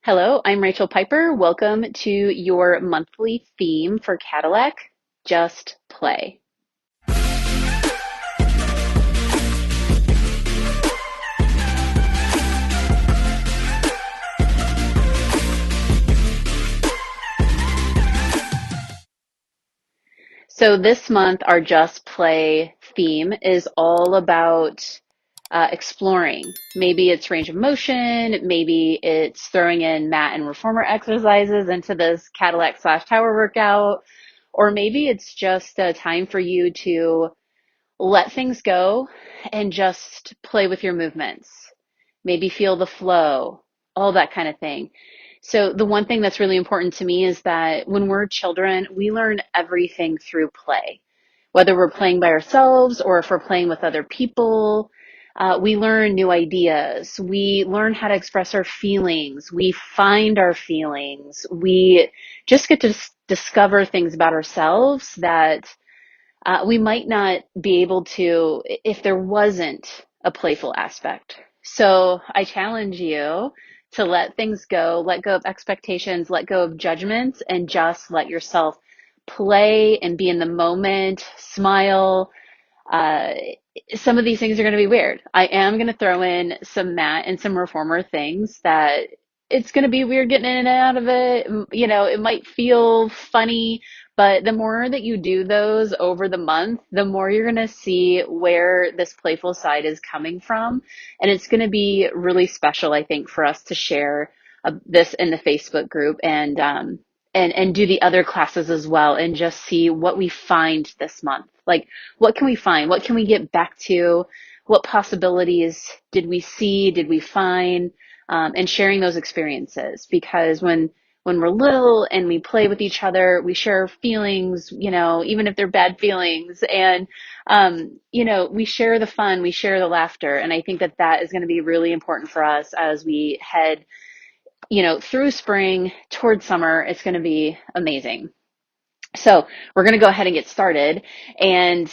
Hello, I'm Rachel Piper. Welcome to your monthly theme for Cadillac, Just Play. So this month, our Just Play theme is all about exploring. Maybe it's range of motion, maybe it's throwing in mat and reformer exercises into this Cadillac slash tower workout, or maybe it's just a time for you to let things go and just play with your movements. Maybe feel the flow, all that kind of thing. So the one thing that's really important to me is that when we're children, we learn everything through play. Whether we're playing by ourselves or if we're playing with other people, we learn new ideas. We learn how to express our feelings. We find our feelings. We just get to discover things about ourselves that we might not be able to if there wasn't a playful aspect. So I challenge you to let things go, let go of expectations, let go of judgments, and just let yourself play and be in the moment, smile. Uh, some of these things are going to be weird. I am going to throw in some mat and some reformer things that it's going to be weird getting in and out of it. You know, it might feel funny, but the more that you do those over the month, the more you're going to see where this playful side is coming from. And it's going to be really special, I think, for us to share this in the Facebook group and do the other classes as well and just see what we find this month. Like, what can we find? What can we get back to? What possibilities did we see? Did we find? And sharing those experiences, because when we're little and we play with each other, we share feelings, you know, even if they're bad feelings, and you know, we share the fun, we share the laughter, and I think that that is going to be really important for us as we head, you know, through spring towards summer. It's going to be amazing. So we're going to go ahead and get started. And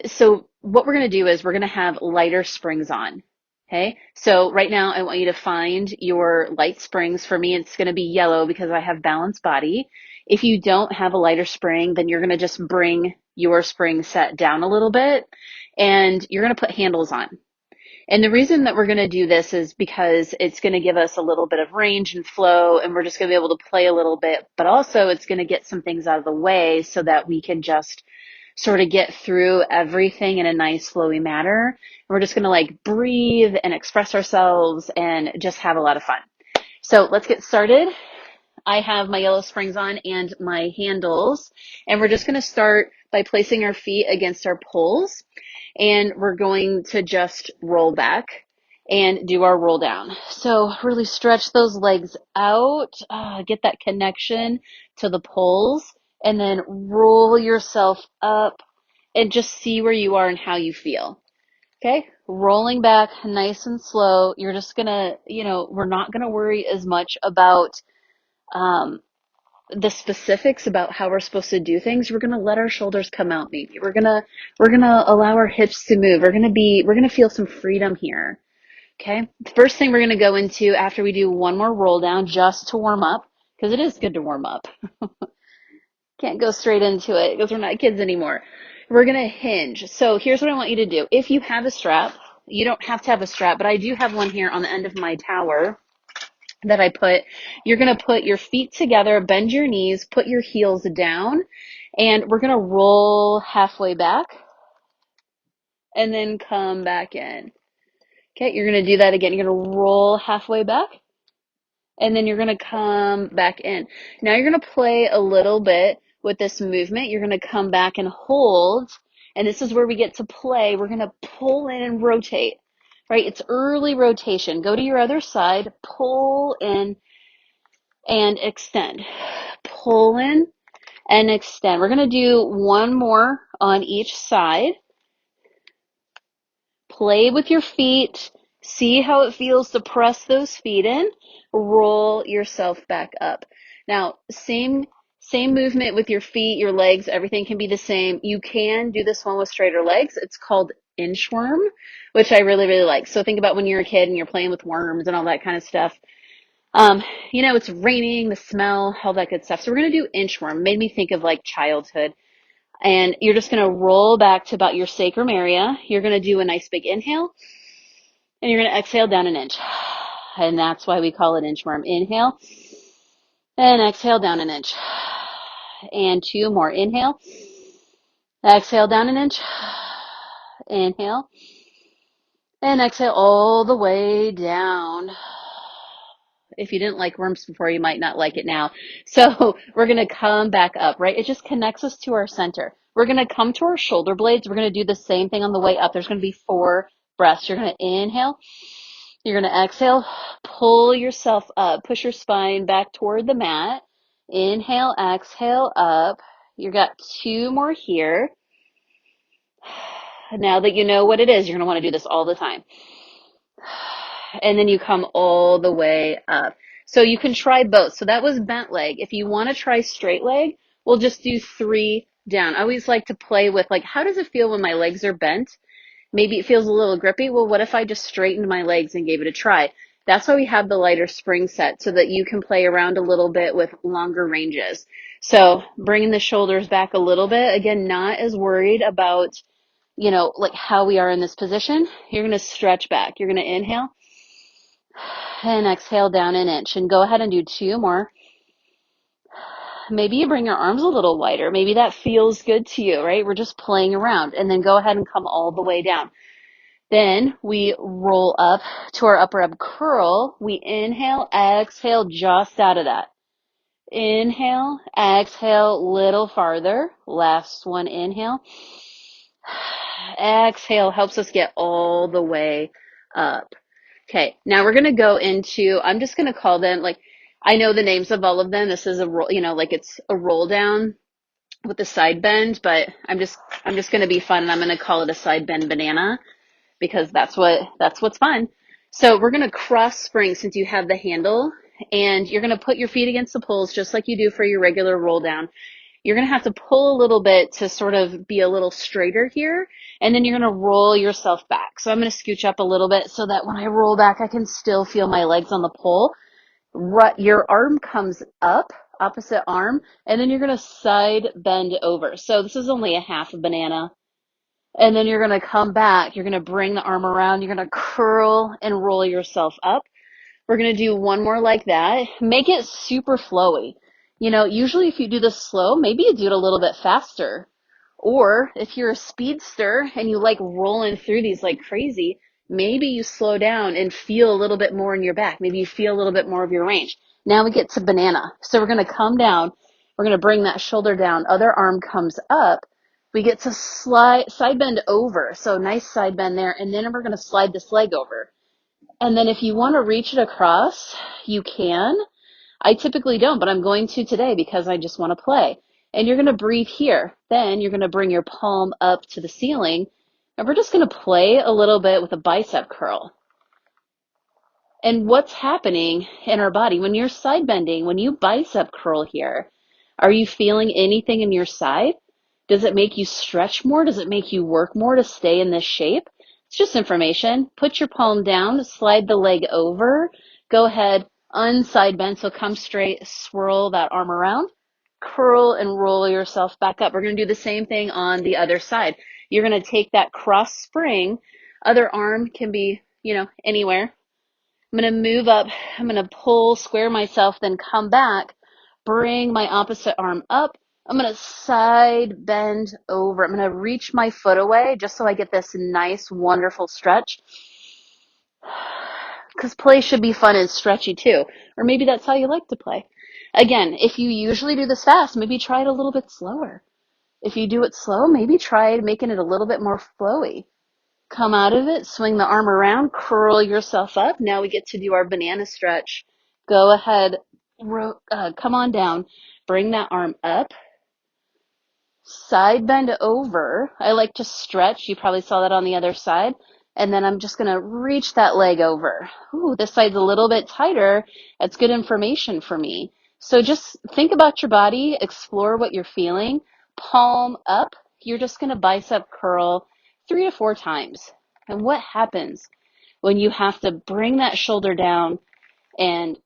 so what we're going to do is we're going to have lighter springs on. Okay. So right now I want you to find your light springs. For me, it's going to be yellow because I have balanced body. If you don't have a lighter spring, then you're going to just bring your spring set down a little bit and you're going to put handles on. And the reason that we're going to do this is because it's going to give us a little bit of range and flow, and we're just going to be able to play a little bit, but also it's going to get some things out of the way so that we can just sort of get through everything in a nice flowy manner. We're just going to like breathe and express ourselves and just have a lot of fun. So let's get started. I have my yellow springs on and my handles, and we're just going to start by placing our feet against our poles, and we're going to just roll back and do our roll down. So really stretch those legs out, get that connection to the poles, and then roll yourself up and just see where you are and how you feel. Okay, rolling back nice and slow. You're just gonna, you know, we're not gonna worry as much about um, the specifics about how we're supposed to do things. We're gonna let our shoulders come out. Maybe we're gonna allow our hips to move. We're gonna feel some freedom here. Okay. The first thing we're gonna go into after we do one more roll down, just to warm up, because it is good to warm up. Can't go straight into it because we're not kids anymore. We're gonna hinge. So here's what I want you to do. If you have a strap, you don't have to have a strap, but I do have one here on the end of my tower that I put. You're going to put your feet together, bend your knees, put your heels down, and we're going to roll halfway back and then come back in. Okay, you're going to do that again. You're going to roll halfway back and then you're going to come back in. Now you're going to play a little bit with this movement. You're going to come back and hold, and this is where we get to play. We're going to pull in and rotate, right? It's early rotation. Go to your other side, pull in and extend. Pull in and extend. We're going to do one more on each side. Play with your feet. See how it feels to press those feet in. Roll yourself back up. Now, same movement with your feet, your legs, everything can be the same. You can do this one with straighter legs. It's called Inchworm, which I really, really like. So think about when you're a kid and you're playing with worms and all that kind of stuff. It's raining, the smell, all that good stuff. So we're going to do inchworm. Made me think of like childhood. And you're just going to roll back to about your sacrum area. You're going to do a nice big inhale, and you're going to exhale down an inch. And that's why we call it inchworm. Inhale and exhale down an inch. And two more. Inhale, exhale down an inch. Inhale and exhale all the way down. If you didn't like worms before, you might not like it now. So we're going to come back up, right? It just connects us to our center. We're going to come to our shoulder blades. We're going to do the same thing on the way up. There's going to be 4 breaths. You're going to inhale. You're going to exhale. Pull yourself up. Push your spine back toward the mat. Inhale, exhale, up. You got 2 more here. Now that you know what it is, you're going to want to do this all the time. And then you come all the way up. So you can try both. So that was bent leg. If you want to try straight leg, we'll just do 3 down. I always like to play with like, how does it feel when my legs are bent? Maybe it feels a little grippy. Well, what if I just straightened my legs and gave it a try? That's why we have the lighter spring set, so that you can play around a little bit with longer ranges. So bringing the shoulders back a little bit. Again, not as worried about, like how we are in this position. You're going to stretch back. You're going to inhale and exhale down an inch, and go ahead and do 2 more. Maybe you bring your arms a little wider. Maybe that feels good to you, right? We're just playing around, and then go ahead and come all the way down. Then we roll up to our upper ab curl. We inhale, exhale just out of that. Inhale, exhale, little farther. Last one, inhale. Exhale helps us get all the way up. Okay, now we're going to go into, I'm just going to call them, like, I know the names of all of them. This is a roll, like it's a roll down with a side bend, but I'm just going to be fun, and I'm going to call it a side bend banana, because that's what's fun. So we're going to cross spring since you have the handle, and you're going to put your feet against the poles just like you do for your regular roll down. You're going to have to pull a little bit to sort of be a little straighter here, and then you're going to roll yourself back. So I'm going to scooch up a little bit so that when I roll back, I can still feel my legs on the pole. Your arm comes up, opposite arm, and then you're going to side bend over. So this is only a half a banana. And then you're going to come back. You're going to bring the arm around. You're going to curl and roll yourself up. We're going to do 1 more like that. Make it super flowy. Usually if you do this slow, maybe you do it a little bit faster. Or if you're a speedster and you like rolling through these like crazy, maybe you slow down and feel a little bit more in your back. Maybe you feel a little bit more of your range. Now we get to banana. So we're going to come down. We're going to bring that shoulder down. Other arm comes up. We get to side bend over. So nice side bend there. And then we're going to slide this leg over. And then if you want to reach it across, you can. I typically don't, but I'm going to today because I just want to play. And you're going to breathe here. Then you're going to bring your palm up to the ceiling. And we're just going to play a little bit with a bicep curl. And what's happening in our body when you're side bending, when you bicep curl here, are you feeling anything in your side? Does it make you stretch more? Does it make you work more to stay in this shape? It's just information. Put your palm down, slide the leg over, go ahead, unside bend, so come straight, swirl that arm around, curl and roll yourself back up. We're going to do the same thing on the other side. You're going to take that cross spring, other arm can be, anywhere. I'm going to move up, I'm going to pull, square myself, then come back, bring my opposite arm up. I'm going to side bend over. I'm going to reach my foot away just so I get this nice, wonderful stretch. Because play should be fun and stretchy too. Or maybe that's how you like to play. Again, if you usually do this fast, maybe try it a little bit slower. If you do it slow, maybe try making it a little bit more flowy. Come out of it, swing the arm around, curl yourself up. Now we get to do our banana stretch. Go ahead, come on down, bring that arm up. Side bend over. I like to stretch. You probably saw that on the other side. And then I'm just going to reach that leg over. Ooh, this side's a little bit tighter. That's good information for me. So just think about your body, explore what you're feeling. Palm up. You're just going to bicep curl 3 to 4 times. And what happens when you have to bring that shoulder down and